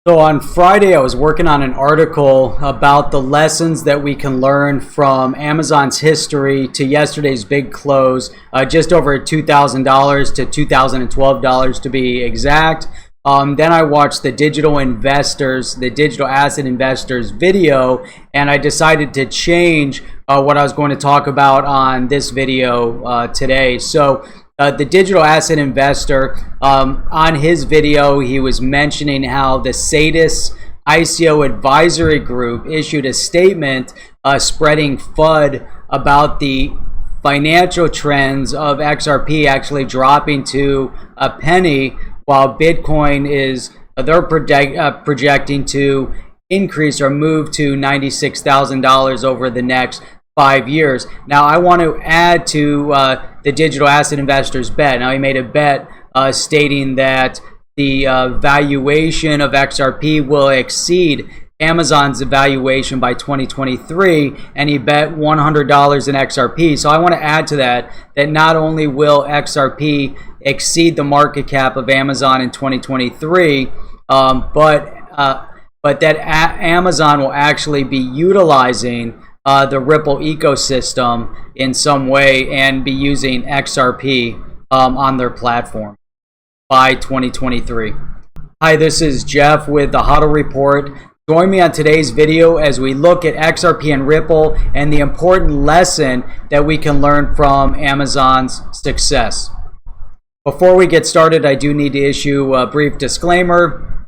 So on Friday, I was working on an article about the lessons that we can learn from Amazon's history to yesterday's big close, just over $2,000 to $2,012 to be exact. Then I watched the digital asset investors video, and I decided to change what I was going to talk about on this video today. So the digital asset investor, on his video, he was mentioning how the Satis ICO advisory group issued a statement spreading FUD about the financial trends of XRP actually dropping to a penny, while Bitcoin they're projecting to increase or move to $96,000 over the next 5 years. Now, I want to add to the digital asset investor's bet. Now, he made a bet stating that the valuation of XRP will exceed Amazon's valuation by 2023, and he bet $100 in XRP. So I want to add to that not only will XRP exceed the market cap of Amazon in 2023, but that Amazon will actually be utilizing the Ripple ecosystem in some way and be using XRP on their platform by 2023. Hi, this is Jeff with the HODL Report. Join me on today's video as we look at XRP and Ripple and the important lesson that we can learn from Amazon's success. Before we get started, I do need to issue a brief disclaimer.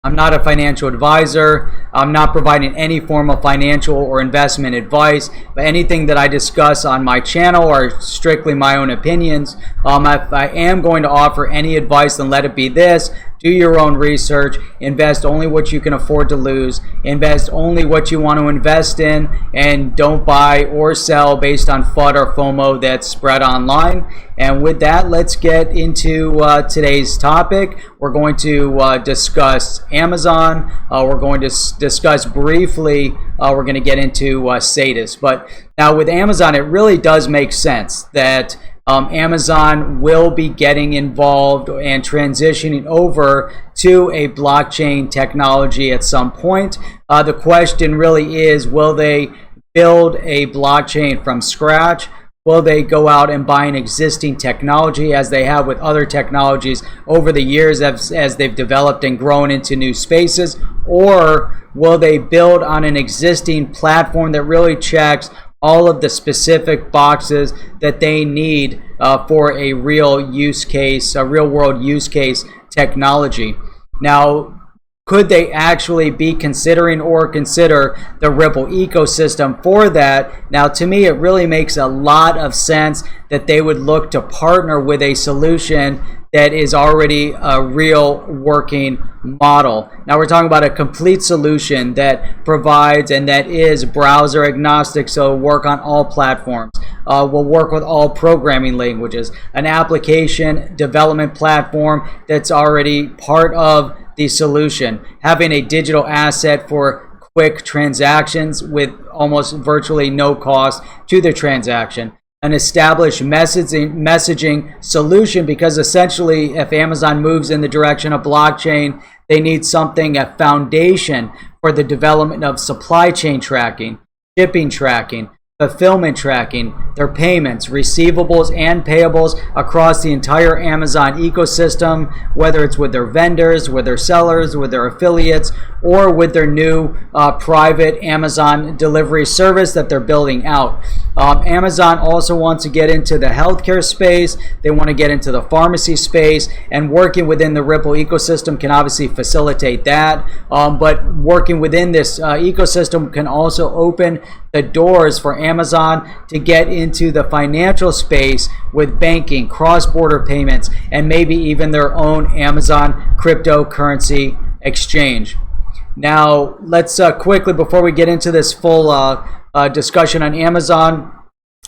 I'm not a financial advisor. I'm not providing any form of financial or investment advice, but anything that I discuss on my channel are strictly my own opinions. If I am going to offer any advice, then let it be this. Do your own research. Invest only what you can afford to lose. Invest only what you want to invest in, and don't buy or sell based on FUD or FOMO that's spread online. And with that, let's get into today's topic. We're going to discuss Amazon. We're going to discuss briefly, we're going to get into Satis. But now with Amazon, it really does make sense that Amazon will be getting involved and transitioning over to a blockchain technology at some point. The question really is, will they build a blockchain from scratch? Will they go out and buy an existing technology as they have with other technologies over the years as they've developed and grown into new spaces? Or will they build on an existing platform that really checks all of the specific boxes that they need for a real use case, a real world use case technology? Now, could they actually be considering or consider the Ripple ecosystem for that? Now, to me, it really makes a lot of sense that they would look to partner with a solution that is already a real working model. Now we're talking about a complete solution that provides and that is browser agnostic, so work on all platforms, will work with all programming languages, an application development platform that's already part of the solution, having a digital asset for quick transactions with almost virtually no cost to the transaction, an established messaging solution, because essentially if Amazon moves in the direction of blockchain, they need something, a foundation for the development of supply chain tracking, shipping tracking, fulfillment tracking, their payments, receivables and payables across the entire Amazon ecosystem, whether it's with their vendors, with their sellers, with their affiliates, or with their new private Amazon delivery service that they're building out. Amazon also wants to get into the healthcare space. They want to get into the pharmacy space, and working within the Ripple ecosystem can obviously facilitate that. But working within this ecosystem can also open the doors for Amazon to get into the financial space with banking, cross-border payments, and maybe even their own Amazon cryptocurrency exchange. Now, let's quickly, before we get into this full discussion on Amazon,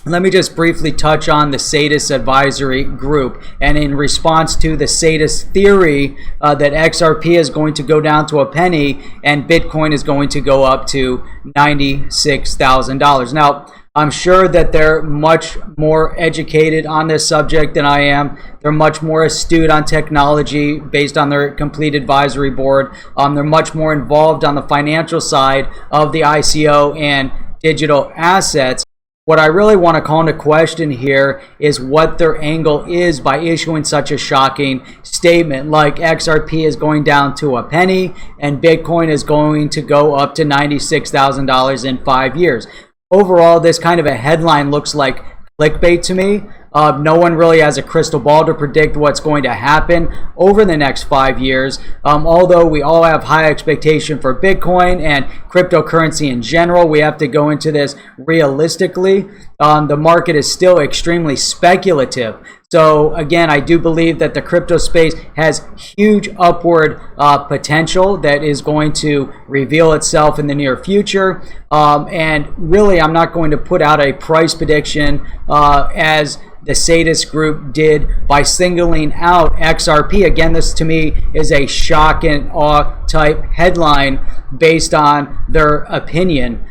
let me just briefly touch on the Satis advisory group. And in response to the Satis theory that XRP is going to go down to a penny and Bitcoin is going to go up to $96,000. Now, I'm sure that they're much more educated on this subject than I am. They're much more astute on technology based on their complete advisory board. They're much more involved on the financial side of the ICO and digital assets. What I really want to call into question here is what their angle is by issuing such a shocking statement like XRP is going down to a penny and Bitcoin is going to go up to $96,000 in 5 years. Overall, this kind of a headline looks like clickbait to me. No one really has a crystal ball to predict what's going to happen over the next 5 years. Although we all have high expectation for Bitcoin and cryptocurrency in general, we have to go into this realistically. The market is still extremely speculative. So again, I do believe that the crypto space has huge upward potential that is going to reveal itself in the near future. And really, I'm not going to put out a price prediction as the Satis group did by singling out XRP. Again, this to me is a shock and awe type headline based on their opinion.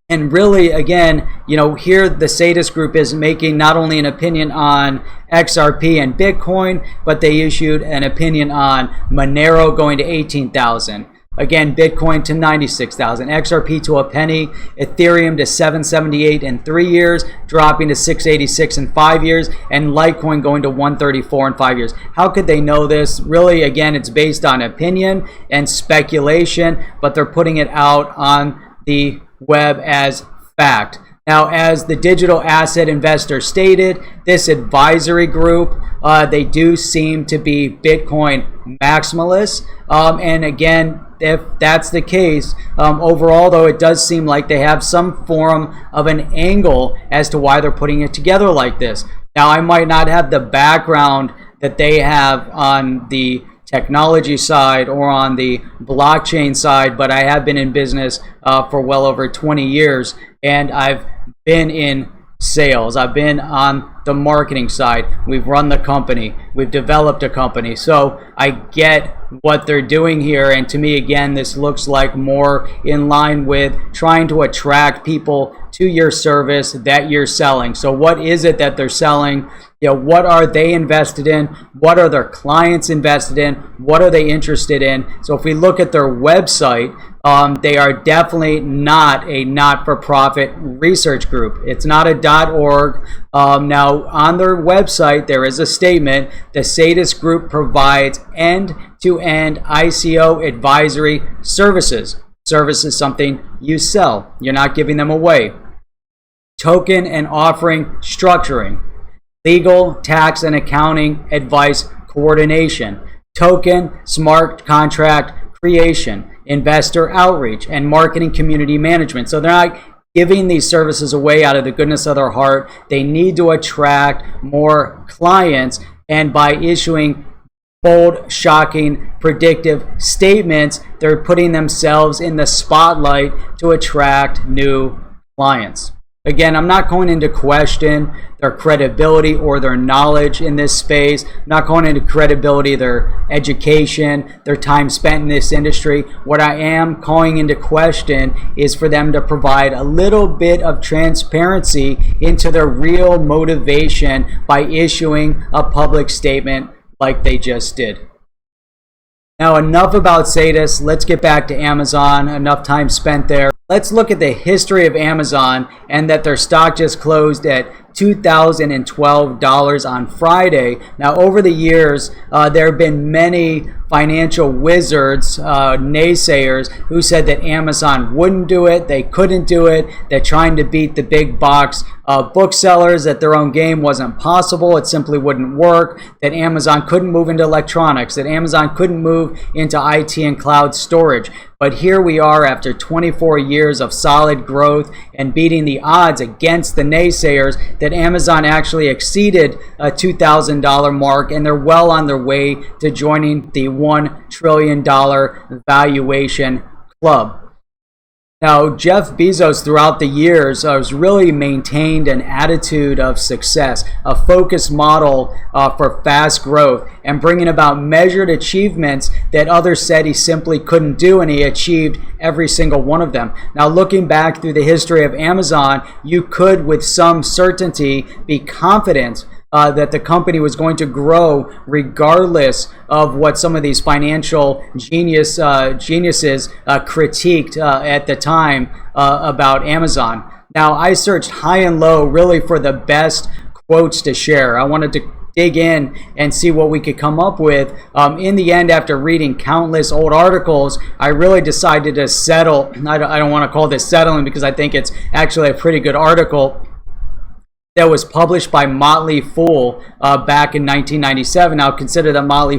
And really, again, you know, here the Satis group is making not only an opinion on XRP and Bitcoin, but they issued an opinion on Monero going to 18,000. Again, Bitcoin to 96,000, XRP to a penny, Ethereum to 778 in 3 years, dropping to 686 in 5 years, and Litecoin going to 134 in 5 years. How could they know this? Really, again, it's based on opinion and speculation, but they're putting it out on the web as fact. Now, as the digital asset investor stated, this advisory group, they do seem to be Bitcoin maximalists. And again, if that's the case, overall, though, it does seem like they have some form of an angle as to why they're putting it together like this. Now, I might not have the background that they have on the technology side or on the blockchain side, but I have been in business for well over 20 years, and I've been in sales. I've been on the marketing side. We've run the company. We've developed a company. So I get what they're doing here. And to me, again, this looks like more in line with trying to attract people to your service that you're selling. So what is it that they're selling? You know, what are they invested in? What are their clients invested in? What are they interested in? So if we look at their website, they are definitely not a not-for-profit research group. It's not a .org. Now, on their website, there is a statement. The Satis Group provides end-to-end ICO advisory services. Service is something you sell. You're not giving them away. Token and offering structuring. Legal, tax, and accounting advice coordination. Token, smart contract creation. Investor outreach and marketing community management. So they're not giving these services away out of the goodness of their heart. They need to attract more clients, and by issuing bold, shocking, predictive statements, they're putting themselves in the spotlight to attract new clients. Again, I'm not going into question their credibility or their knowledge in this space. I'm not going into credibility, their education, their time spent in this industry. What I am calling into question is for them to provide a little bit of transparency into their real motivation by issuing a public statement like they just did. Now, enough about Satis. Let's get back to Amazon. Enough time spent there. Let's look at the history of Amazon and that their stock just closed at $2,012 on Friday. Now, over the years, there have been many financial wizards, naysayers, who said that Amazon wouldn't do it, they couldn't do it, they're trying to beat the big box booksellers, that their own game wasn't possible, it simply wouldn't work, that Amazon couldn't move into electronics, that Amazon couldn't move into IT and cloud storage. But here we are after 24 years of solid growth and beating the odds against the naysayers, that Amazon actually exceeded a $2,000 mark, and they're well on their way to joining the $1 trillion valuation club. Now, Jeff Bezos throughout the years has really maintained an attitude of success, a focused model for fast growth, and bringing about measured achievements that others said he simply couldn't do, and he achieved every single one of them. Now, looking back through the history of Amazon, you could with some certainty be confident that the company was going to grow regardless of what some of these financial geniuses critiqued at the time about Amazon. Now, I searched high and low really for the best quotes to share. I wanted to dig in and see what we could come up with. In the end, after reading countless old articles, I really decided to settle. I don't want to call this settling because I think it's actually a pretty good article that was published by Motley back in 1997. Now, consider that Motley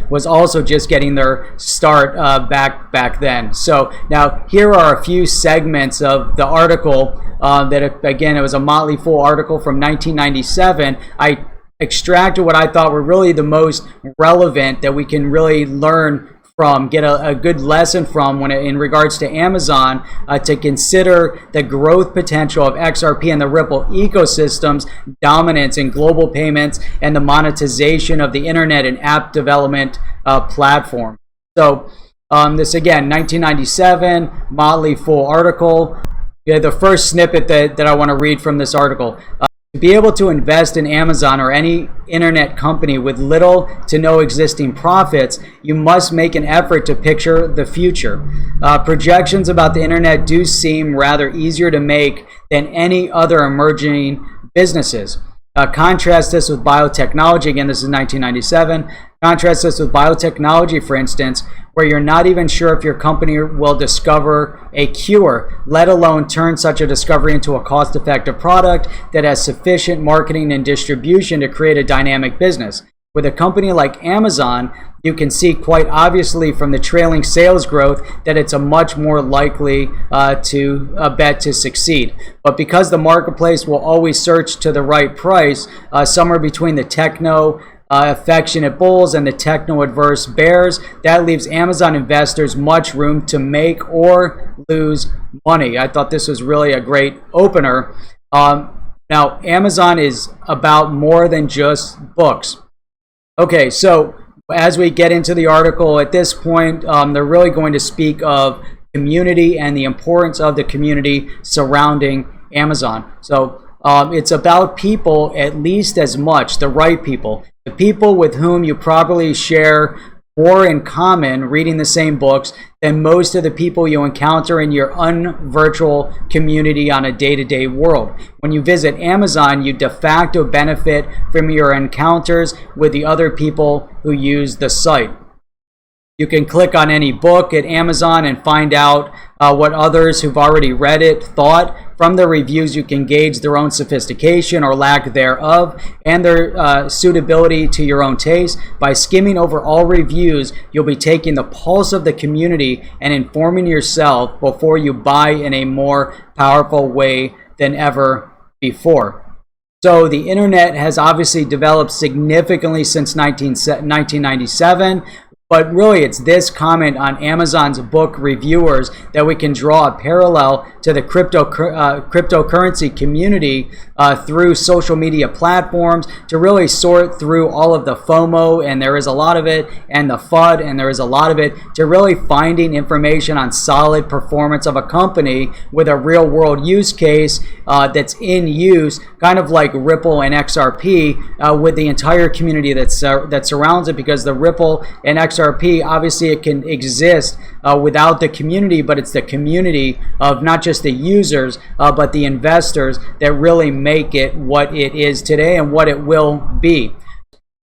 was also just getting their start back then. So now here are a few segments of the article again, it was a Motley article from 1997. I extracted what I thought were really the most relevant that we can really learn from, get a good lesson from in regards to Amazon, to consider the growth potential of XRP and the Ripple ecosystem's dominance in global payments and the monetization of the internet and app development platform. So this again, 1997, Motley article. Yeah, the first snippet that I want to read from this article. To be able to invest in Amazon or any internet company with little to no existing profits, you must make an effort to picture the future. Projections about the internet do seem rather easier to make than any other emerging businesses. Contrast this with biotechnology. Again, this is 1997. Contrast this with biotechnology, for instance, where you're not even sure if your company will discover a cure, let alone turn such a discovery into a cost-effective product that has sufficient marketing and distribution to create a dynamic business. With a company like Amazon, you can see quite obviously from the trailing sales growth that it's a much more likely bet to succeed. But because the marketplace will always search to the right price, somewhere between the techno affectionate bulls and the techno-adverse bears, that leaves Amazon investors much room to make or lose money. I thought this was really a great opener. Now, Amazon is about more than just books. Okay, so as we get into the article, at this point, they're really going to speak of community and the importance of the community surrounding Amazon. So it's about people at least as much, the right people. The people with whom you probably share more in common reading the same books than most of the people you encounter in your unvirtual community on a day-to-day world. When you visit Amazon, you de facto benefit from your encounters with the other people who use the site. You can click on any book at Amazon and find out what others who've already read it thought. From the reviews, you can gauge their own sophistication or lack thereof and their suitability to your own taste. By skimming over all reviews, you'll be taking the pulse of the community and informing yourself before you buy in a more powerful way than ever before. So the internet has obviously developed significantly since 1997. But really, it's this comment on Amazon's book reviewers that we can draw a parallel to the cryptocurrency community through social media platforms to really sort through all of the FOMO, and there is a lot of it, and the FUD, and there is a lot of it, to really finding information on solid performance of a company with a real-world use case that's in use, kind of like Ripple and XRP, with the entire community that surrounds it, because the Ripple and XRP, obviously it can exist without the community, but it's the community of not just the users, but the investors that really make it what it is today and what it will be.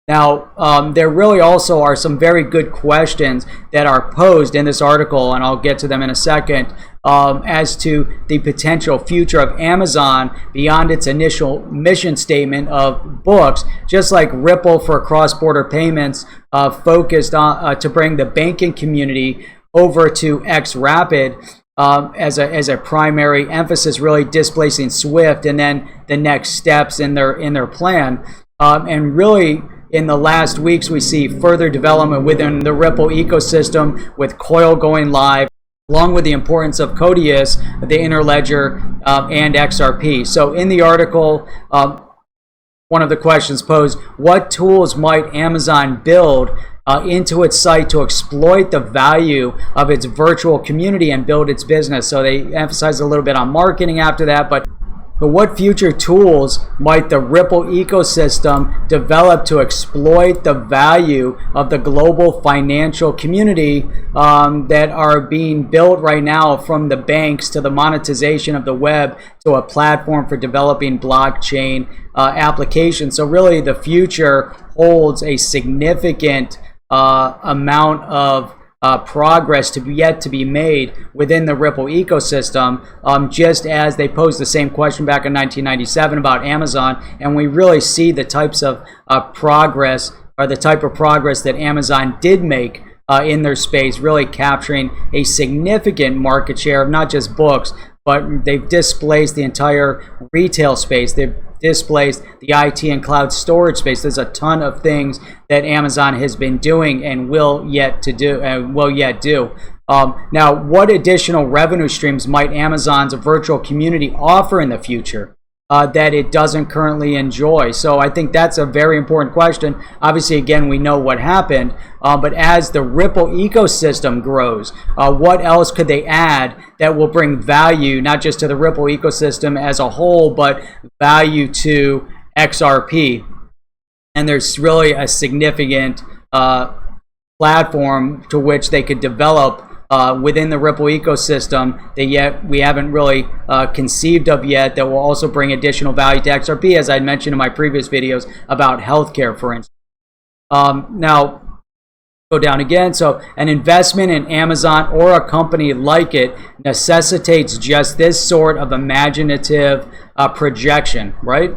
Now, there really also are some very good questions that are posed in this article, and I'll get to them in a second, as to the potential future of Amazon beyond its initial mission statement of books, just like Ripple for cross-border payments focused on to bring the banking community over to XRapid as a primary emphasis, really displacing SWIFT, and then the next steps in their plan, and really. In the last weeks, we see further development within the Ripple ecosystem with Coil going live. along with the importance of CODIUS, the interledger, and XRP. So in the article, one of the questions posed, what tools might Amazon build into its site to exploit the value of its virtual community and build its business? So they emphasize a little bit on marketing after that, but what future tools might the Ripple ecosystem develop to exploit the value of the global financial community that are being built right now, from the banks to the monetization of the web to a platform for developing blockchain applications? So really the future holds a significant amount of progress yet to be made within the Ripple ecosystem, just as they posed the same question back in 1997 about Amazon, and we really see the types of progress, or the type of progress that Amazon did make in their space, really capturing a significant market share of not just books, but they've displaced the entire retail space. They've displaced the IT and cloud storage space. There's a ton of things that Amazon has been doing and will yet do. Now, what additional revenue streams might Amazon's virtual community offer in the future that it doesn't currently enjoy? So I think that's a very important question. Obviously, again, we know what happened, but as the Ripple ecosystem grows, what else could they add that will bring value, not just to the Ripple ecosystem as a whole, but value to XRP? And there's really a significant platform to which they could develop within the Ripple ecosystem that yet we haven't really conceived of yet, that will also bring additional value to XRP, as I mentioned in my previous videos about healthcare, for instance. Now, go down again. So an investment in Amazon or a company like it necessitates just this sort of imaginative projection, right?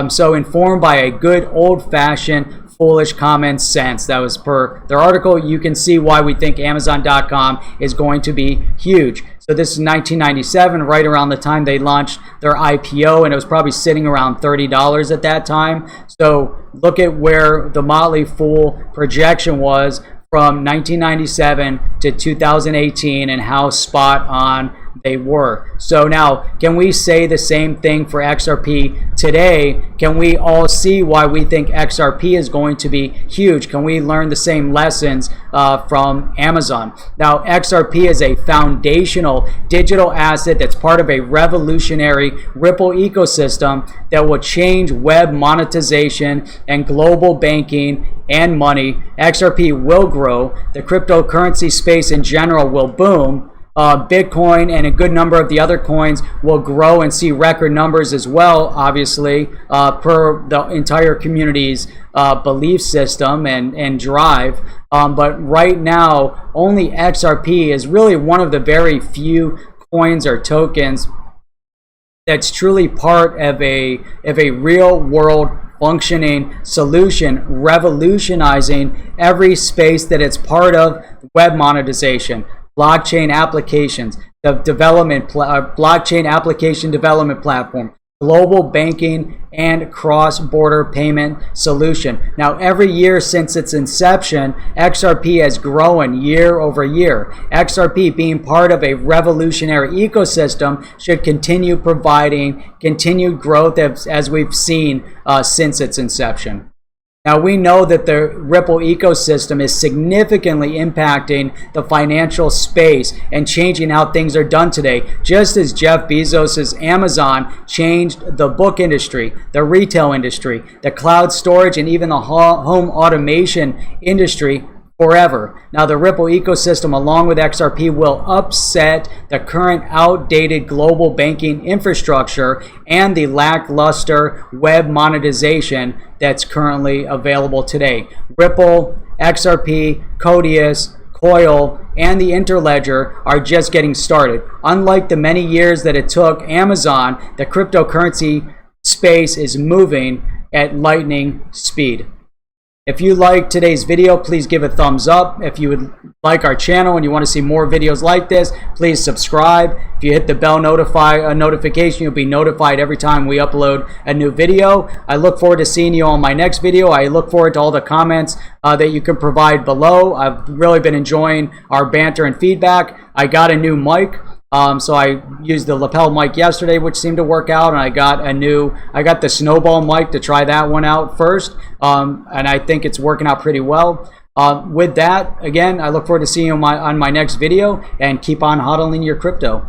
So informed by a good old-fashioned foolish common sense. That was per their article. You can see why we think Amazon.com is going to be huge. So this is 1997, right around the time they launched their IPO, and it was probably sitting around $30 at that time. So look at where the Motley Fool projection was from 1997 to 2018 and how spot on they were. So now, can we say the same thing for XRP today? Can we all see why we think XRP is going to be huge? Can we learn the same lessons from Amazon? Now, XRP is a foundational digital asset that's part of a revolutionary Ripple ecosystem that will change web monetization and global banking and money. XRP will grow. The cryptocurrency space in general will boom. Bitcoin and a good number of the other coins will grow and see record numbers as well, obviously, per the entire community's belief system and drive. But right now, only XRP is really one of the very few coins or tokens that's truly part of a real world functioning solution, revolutionizing every space that it's part of: web monetization, blockchain applications, the blockchain application development platform, global banking, and cross-border payment solution. Now, every year since its inception, XRP has grown year over year. XRP, being part of a revolutionary ecosystem, should continue providing continued growth as we've seen since its inception. Now, we know that the Ripple ecosystem is significantly impacting the financial space and changing how things are done today, just as Jeff Bezos' Amazon changed the book industry, the retail industry, the cloud storage, and even the home automation industry forever. Now, the Ripple ecosystem, along with XRP, will upset the current outdated global banking infrastructure and the lackluster web monetization that's currently available today. Ripple, XRP, CODIUS, Coil, and the Interledger are just getting started. Unlike the many years that it took Amazon, the cryptocurrency space is moving at lightning speed. If you liked today's video, please give a thumbs up. If you would like our channel and you want to see more videos like this, please subscribe. If you hit the bell notification, you'll be notified every time we upload a new video. I look forward to seeing you on my next video. I look forward to all the comments that you can provide below. I've really been enjoying our banter and feedback. I got a new mic. So I used the lapel mic yesterday, which seemed to work out, and I got the snowball mic to try that one out first, and I think it's working out pretty well. With that, again, I look forward to seeing you on my next video, and keep on hodling your crypto.